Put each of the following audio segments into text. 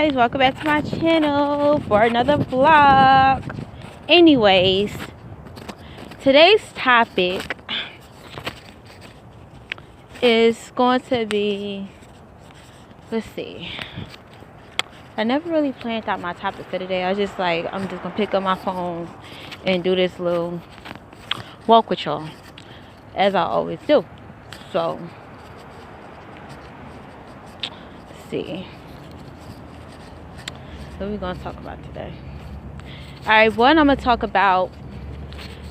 guys, welcome back to my channel for another vlog. Anyways, today's topic is going to be, let's see, I never really planned out my topic for today. I was just like, I'm just gonna pick up my phone and do this little walk with y'all, as I always do. So let's see, what are we gonna talk about today? Alright, one, I'm gonna talk about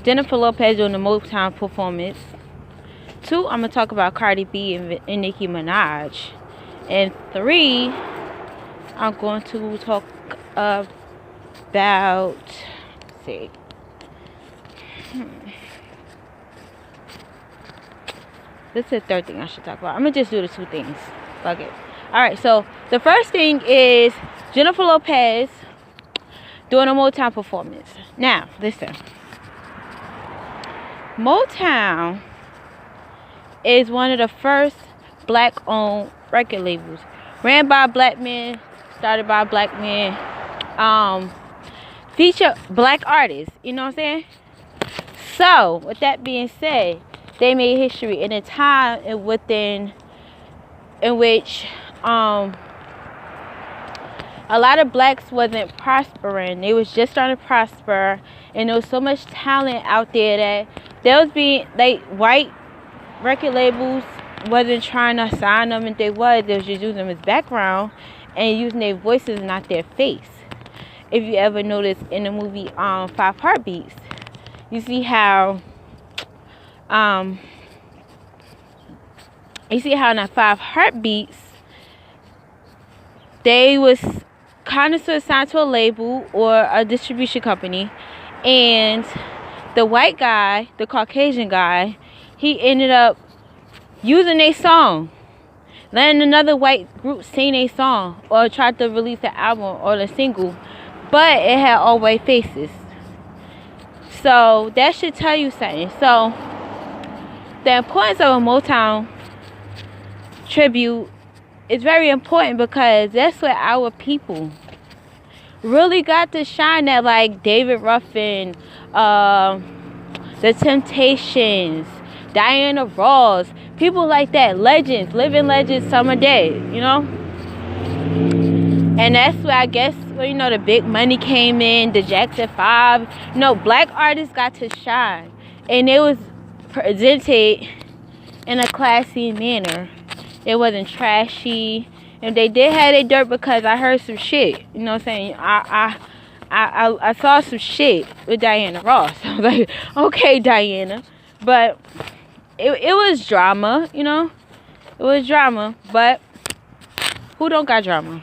Jennifer Lopez doing the Motown performance. Two, I'm gonna talk about Cardi B and Nicki Minaj. And three, I'm going to talk about, let's see, this is the third thing I should talk about. I'm gonna just do the two things. Fuck it. Alright, so the first thing is Jennifer Lopez doing a Motown performance. Now, listen. Motown is one of the first black-owned record labels. Ran by black men, started by black men. Feature black artists, you know what I'm saying? So, with that being said, they made history in a time in which a lot of blacks wasn't prospering. They was just starting to prosper, and there was so much talent out there that white record labels wasn't trying to sign them, and they was just using them as background and using their voices, not their face. If you ever notice in the movie Five Heartbeats, you see how in the Five Heartbeats they was kind of assigned to a label or a distribution company, and the white guy, the Caucasian guy, he ended up using a song, letting another white group sing a song or tried to release the album or the single, but it had all white faces. So that should tell you something. So the importance of a Motown tribute is very important, because that's what our people really got to shine at, like David Ruffin, The Temptations, Diana Ross, people like that, legends, living legends, some are dead, you know? And that's where I guess, the big money came in, the Jackson 5. Black artists got to shine, and it was presented in a classy manner. It wasn't trashy, and they did have their dirt, because I heard some shit, you know what I'm saying? I saw some shit with Diana Ross. I was like, okay, Diana. But it was drama, It was drama, but who don't got drama?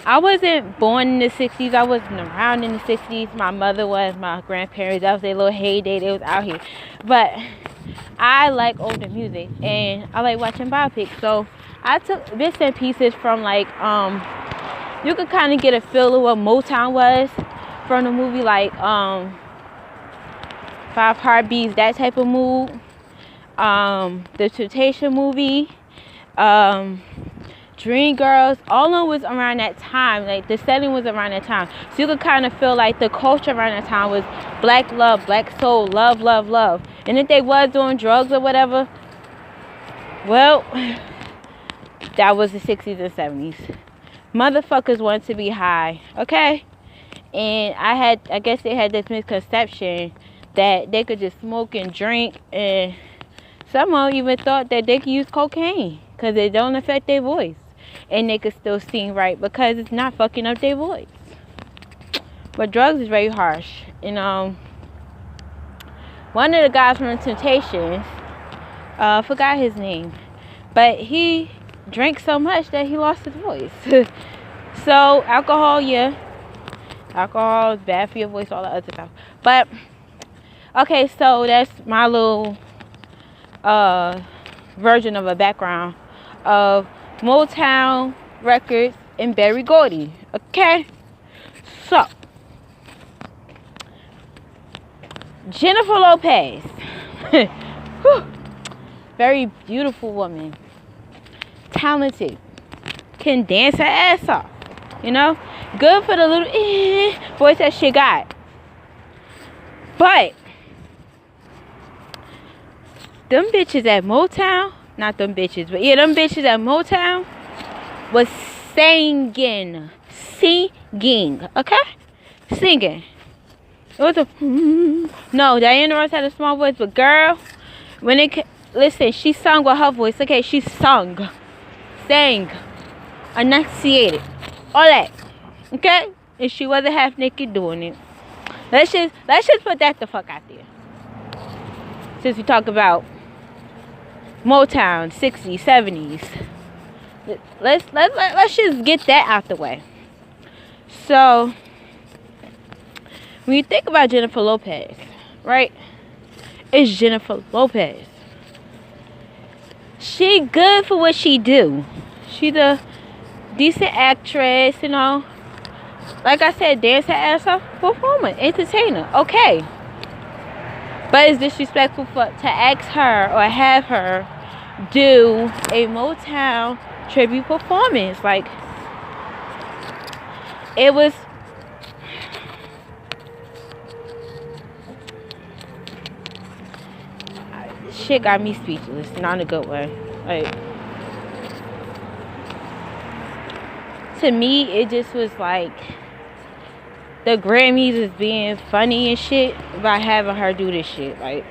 I wasn't born in the 60s. I wasn't around in the 60s. My mother was, my grandparents. That was their little heyday. They was out here. But I like older music, and I like watching biopics. So I took bits and pieces from, you could kind of get a feel of what Motown was from the movie, Five Heartbeats, that type of mood. The Temptation movie, Dreamgirls, all of them was around that time. The setting was around that time. So you could kind of feel like the culture around that time was black love, black soul, love, love, love. And if they was doing drugs or whatever, well, that was the 60s and 70s. Motherfuckers wanted to be high, okay? And I guess they had this misconception that they could just smoke and drink, and some of them even thought that they could use cocaine because it don't affect their voice, and they could still sing right because it's not fucking up their voice. But drugs is very harsh. And one of the guys from the Temptations, forgot his name, but he drank so much that he lost his voice. So alcohol is bad for your voice, all the other stuff. But okay, so that's my little version of a background of Motown Records and Berry Gordy. Okay, so Jennifer Lopez, very beautiful woman, talented, can dance her ass off. You know? Good for the little voice that she got. But them bitches at Motown, not them bitches, but yeah, them bitches at Motown was singing, okay? Singing. It was a no. Diana Ross had a small voice, but girl, when it listen, she sung with her voice. Okay, she sang, enunciated, all that. Okay, and she wasn't half naked doing it. Let's just put that the fuck out there. Since we talk about Motown, 60s, 70s, let's just get that out the way. So when you think about Jennifer Lopez, right? It's Jennifer Lopez. She good for what she do. She's a decent actress, you know. Like I said, dancer, ass off, performer, entertainer. Okay. But it's disrespectful to ask her or have her do a Motown tribute performance. Like, it was... shit got me speechless. Not in a good way. Like, to me, it just was like the Grammys is being funny and shit by having her do this shit. Like,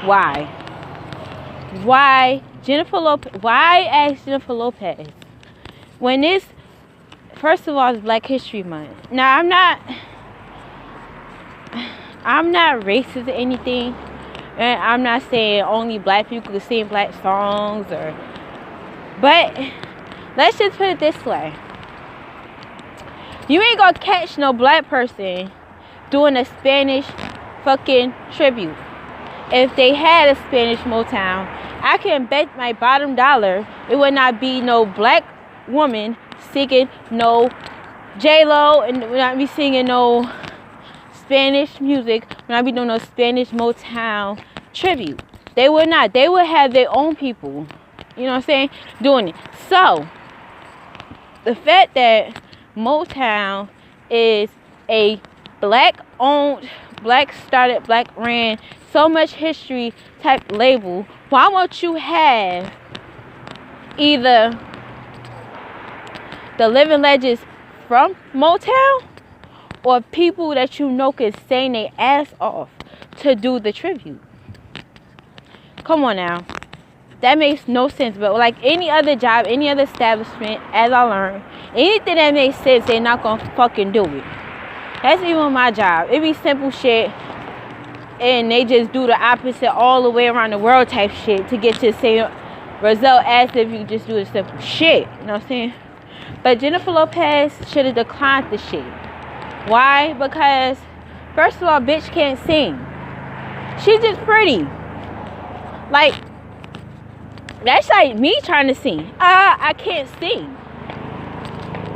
why? Why Jennifer Lopez? Why ask Jennifer Lopez when this? First of all, it's Black History Month. Now, I'm not racist or anything, and I'm not saying only black people can sing black songs but let's just put it this way. You ain't gonna catch no black person doing a Spanish fucking tribute. If they had a Spanish Motown, I can bet my bottom dollar it would not be no black woman singing no J-Lo, and would not be singing no Spanish music, would not be doing no Spanish Motown tribute. They would not. They would have their own people, you know what I'm saying, doing it. So the fact that Motown is a black owned, black started, black ran, so much history type label, why won't you have either the living legends from Motown or people that you know can sing their ass off to do the tribute? Come on now. That makes no sense. But like any other job, any other establishment, as I learned, anything that makes sense, they're not gonna fucking do it. That's even my job. It be simple shit, and they just do the opposite all the way around the world type shit to get to the same result as if you just do the simple shit. You know what I'm saying? But Jennifer Lopez should have declined the shit. Why? Because first of all, bitch can't sing. She's just pretty. Like, that's like me trying to sing. I can't sing.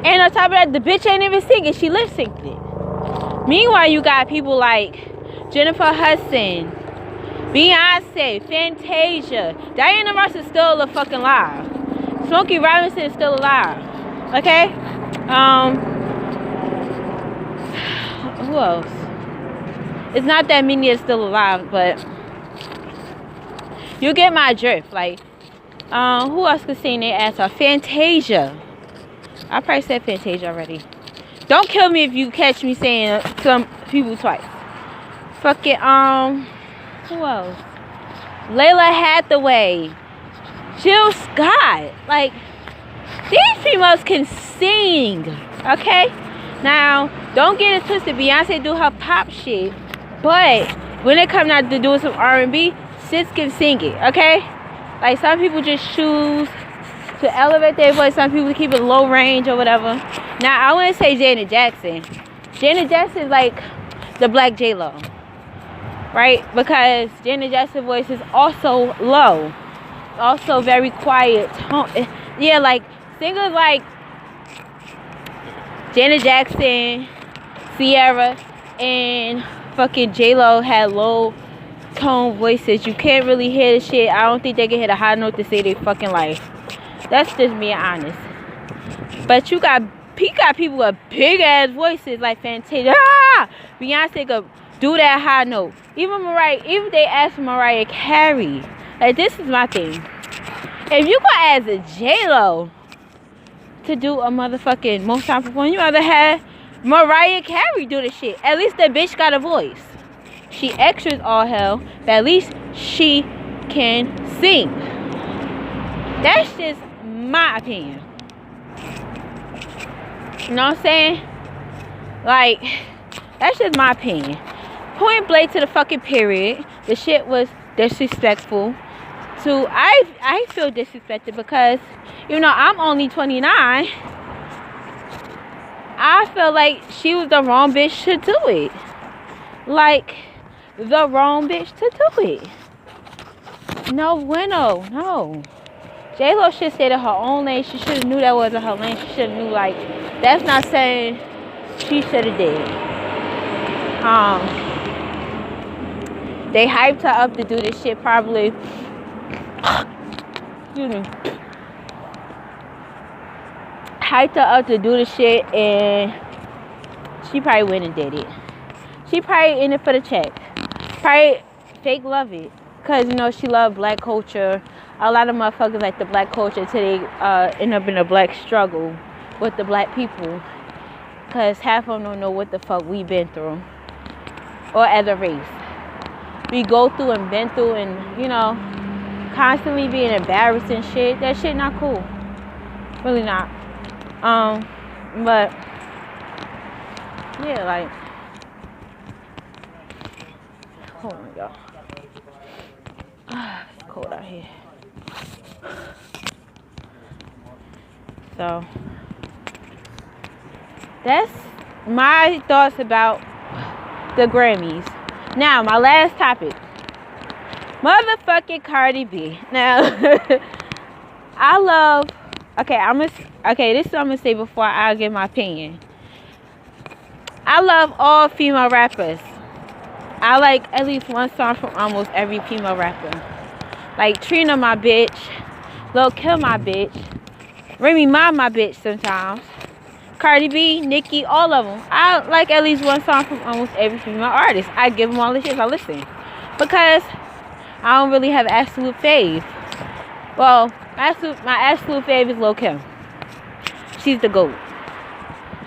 And on top of that, the bitch ain't even singing. She lip synced it. Meanwhile, you got people like Jennifer Hudson, Beyonce, Fantasia. Diana Ross is still fucking alive. Smokey Robinson is still alive. Okay? Who else? It's not that many that's still alive, but you get my drift. Like, who else could sing their ass off? Fantasia. I probably said Fantasia already. Don't kill me if you catch me saying some people twice. Fucking, who else? Layla Hathaway. Jill Scott. Like, these females can sing. Okay? Now, don't get it twisted. Beyonce do her pop shit. But when it comes out to doing some R&B, sis can sing it. Okay? Like, some people just choose to elevate their voice. Some people keep it low range or whatever. Now, I wouldn't say Janet Jackson. Janet Jackson is like the black J-Lo. Right? Because Janet Jackson's voice is also low. Also very quiet tone. Yeah, like singers like Janet Jackson, Sierra, and fucking J-Lo had low tone voices. You can't really hear the shit. I don't think they can hit a high note to save their fucking life. That's just me honest. But he got people with big ass voices like Fantasia. Beyonce could do that high note. Even they ask Mariah Carey. Like, this is my thing. If you gonna ask a J-Lo to do a motherfucking most time performance, you rather have Mariah Carey do the shit. At least that bitch got a voice. She extras all hell, but at least she can sing. That's just my opinion. You know what I'm saying? Like, that's just my opinion. Point blank to the fucking period. The shit was disrespectful. I feel disrespected because, I'm only 29. I feel like she was the wrong bitch to do it. Like, the wrong bitch to do it. No bueno. No. J-Lo should stay in her own lane. She should have knew that wasn't her lane. She should have knew, like, that's not saying she should have did. They hyped her up to do this shit probably. Excuse me. Hyped her up to do the shit, and she probably went and did it. She probably in it for the check. Probably fake love it. Because, she loved black culture. A lot of motherfuckers like the black culture until they end up in a black struggle with the black people. Because half of them don't know what the fuck we been through. Or as a race. We go through and been through and, constantly being embarrassed and shit. That shit not cool. Really not. But, yeah, like, hold on, y'all. It's cold out here. So, that's my thoughts about the Grammys. Now, my last topic. Motherfucking Cardi B. Now, I love... this is what I'm going to say before I give my opinion. I love all female rappers. I like at least one song from almost every female rapper. Like Trina, my bitch. Lil' Kim, my bitch. Remy Ma, my bitch sometimes. Cardi B, Nicki, all of them. I like at least one song from almost every female artist. I give them all the shit I listen. Because I don't really have absolute fave. Well, my absolute fave is Lil' Kim. She's the GOAT.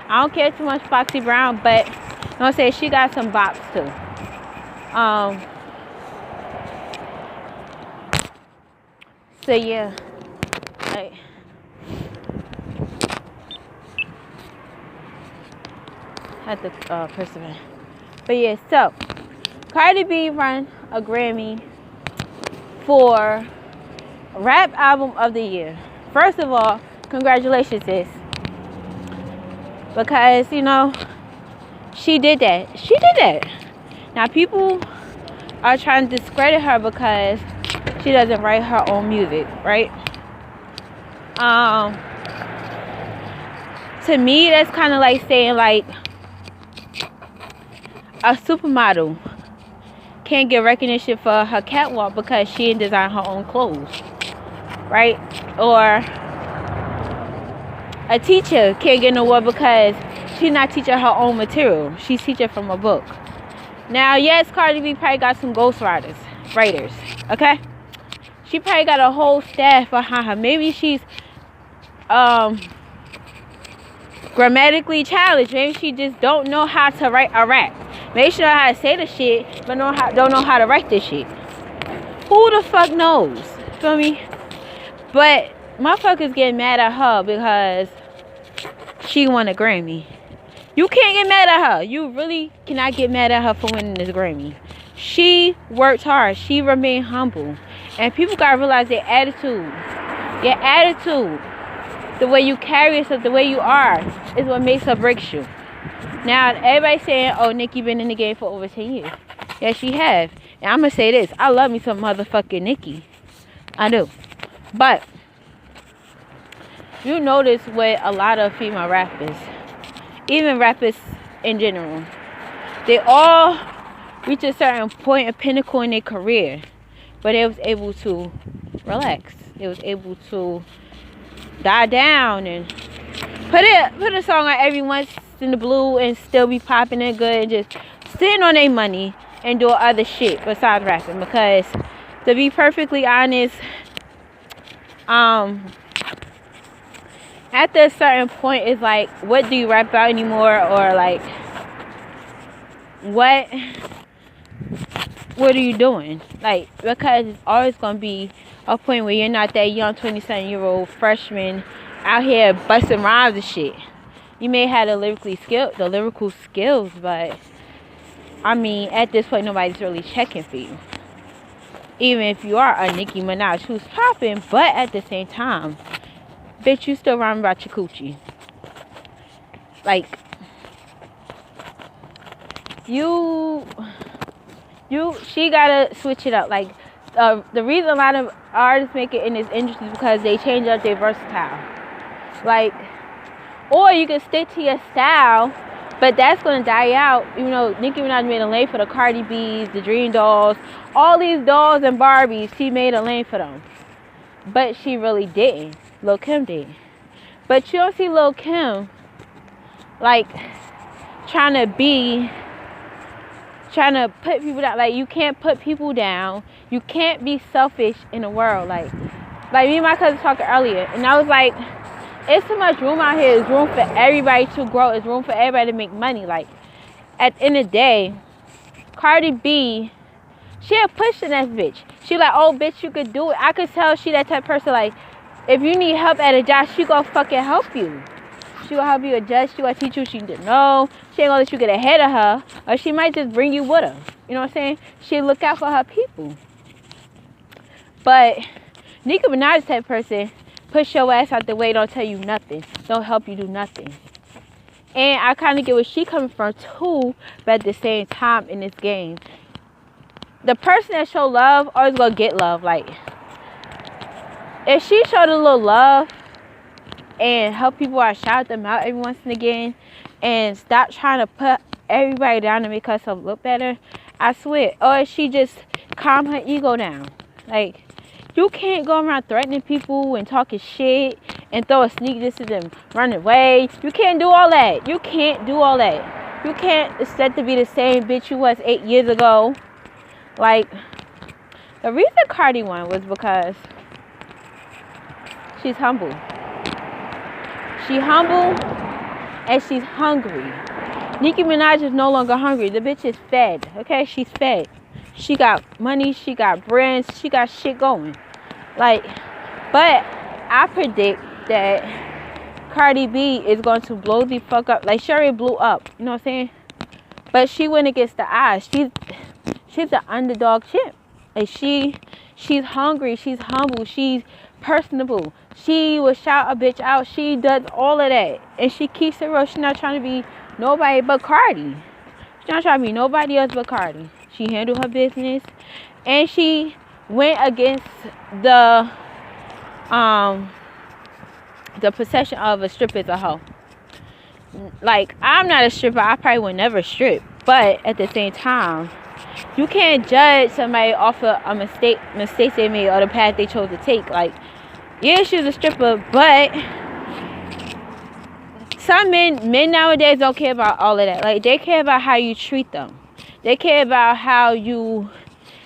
I don't care too much Foxy Brown, but I'm gonna say she got some bops too. So yeah, like, had to persevere. But yeah, so Cardi B won a Grammy for Rap Album of the Year. First of all, congratulations, sis. Because, she did that. She did that. Now, people are trying to discredit her because she doesn't write her own music, right? To me, that's kind of like saying, like, a supermodel can't get recognition for her catwalk because she didn't design her own clothes, right? Or a teacher can't get an award because she's not teaching her own material. She's teaching from a book. Now, yes, Cardi B probably got some ghostwriters, okay? She probably got a whole staff behind her. Maybe she's grammatically challenged. Maybe she just don't know how to write a rap. Maybe she know how to say the shit, but don't know how to write this shit. Who the fuck knows? Feel me? But motherfuckers get mad at her because she won a Grammy. You can't get mad at her. You really cannot get mad at her for winning this Grammy. She worked hard. She remained humble. And people gotta realize their attitude. Your attitude, the way you carry yourself, the way you are, is what makes or breaks you. Now, everybody's saying, oh, Nicki been in the game for over 10 years. Yeah, she have. And I'm gonna say this. I love me some motherfucking Nicki. I do. But you notice with a lot of female rappers, even rappers in general, they all reach a certain point, a pinnacle in their career, but they was able to relax. They was able to die down and put a song on every once in the blue and still be popping it good and just sitting on their money and do other shit besides rapping. Because to be perfectly honest, after a certain point, it's like, what do you rap about anymore? Or like, what are you doing? Like, because it's always gonna be a point where you're not that young 27-year-old freshman out here busting rhymes and shit. You may have the lyrical skills, but I mean, at this point, nobody's really checking for you. Even if you are a Nicki Minaj who's popping, but at the same time, bitch, you still rhyme about your coochie. Like, she gotta switch it up. Like, the reason a lot of artists make it in this industry is because they change up their versatile. Like, or you can stick to your style, but that's gonna die out. Even though Nicki Minaj made a lane for the Cardi B's, the Dream Dolls, all these dolls and Barbies, she made a lane for them. But she really didn't. Lil' Kim did. But you don't see Lil' Kim like trying to put people down. Like, you can't put people down. You can't be selfish in the world. Like me and my cousin talking earlier, and I was like, it's too much room out here. There's room for everybody to grow. There's room for everybody to make money. Like, at the end of the day, Cardi B, she a pushing that bitch. She like, oh, bitch, you could do it. I could tell she that type of person. Like, if you need help at a job, she gonna fucking help you. She gonna help you adjust. She gonna teach you what she need to know. She ain't gonna let you get ahead of her. Or she might just bring you with her. You know what I'm saying? She look out for her people. But Nicki Minaj type person, push your ass out the way, don't tell you nothing. Don't help you do nothing. And I kind of get where she coming from too, but at the same time in this game, the person that show love always gonna get love. Like, if she showed a little love and help people out, shout them out every once and again, and stop trying to put everybody down to make herself look better, I swear. Or if she just calm her ego down. Like, you can't go around threatening people and talking shit and throw a sneak this to them, run away. You can't do all that. You can't do all that. You can't expect to be the same bitch you was 8 years ago. Like, the reason Cardi won was because she's humble. She humble and she's hungry. Nicki Minaj is no longer hungry. The bitch is fed. Okay, she's fed. She got money. She got brands. She got shit going. Like, but I predict that Cardi B is going to blow the fuck up. Like, Sherry blew up. You know what I'm saying? But she went against the odds. She's the underdog champ. Like, she's hungry. She's humble. She's personable. She will shout a bitch out. She does all of that. And she keeps it real. She's not trying to be nobody but Cardi. She's not trying to be nobody else but Cardi. She handled her business. And she went against the perception of a stripper as a hoe. Like, I'm not a stripper. I probably would never strip. But at the same time, you can't judge somebody off of a mistakes they made or the path they chose to take. Like, yeah, she was a stripper, but some men nowadays don't care about all of that. Like, they care about how you treat them. They care about how you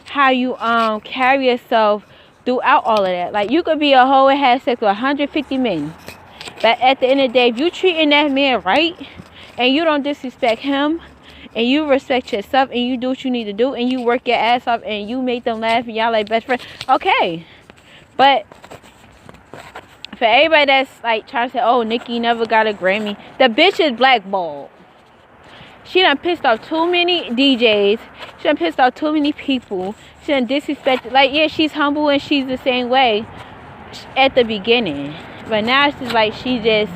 carry yourself throughout all of that. Like, you could be a hoe and have sex with 150 men, but at the end of the day, if you treating that man right and you don't disrespect him, and you respect yourself, and you do what you need to do, and you work your ass off, and you make them laugh, and y'all like best friends, okay. But for everybody that's like trying to say, oh, Nicki never got a Grammy, the bitch is blackballed. She done pissed off too many DJs. She done pissed off too many people. She done disrespected. Like, yeah, she's humble and she's the same way at the beginning, but now she's like, she just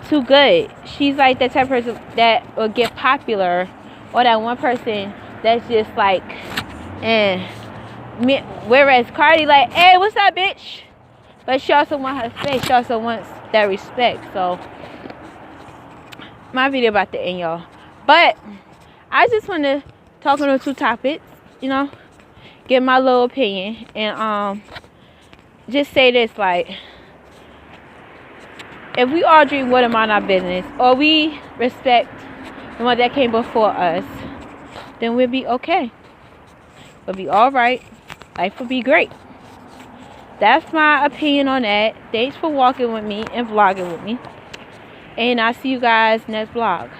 too good. She's like that type of person that will get popular, or that one person that's just like, whereas Cardi like, hey, what's up, bitch? But she also wants her space. She also wants that respect. So my video about to end, y'all. But I just want to talking on two topics, you know, give my little opinion, and just say this, like, if we all drink water, mind our business, or we respect the one that came before us, then we'll be okay. We'll be alright. Life will be great. That's my opinion on that. Thanks for walking with me and vlogging with me. And I'll see you guys next vlog.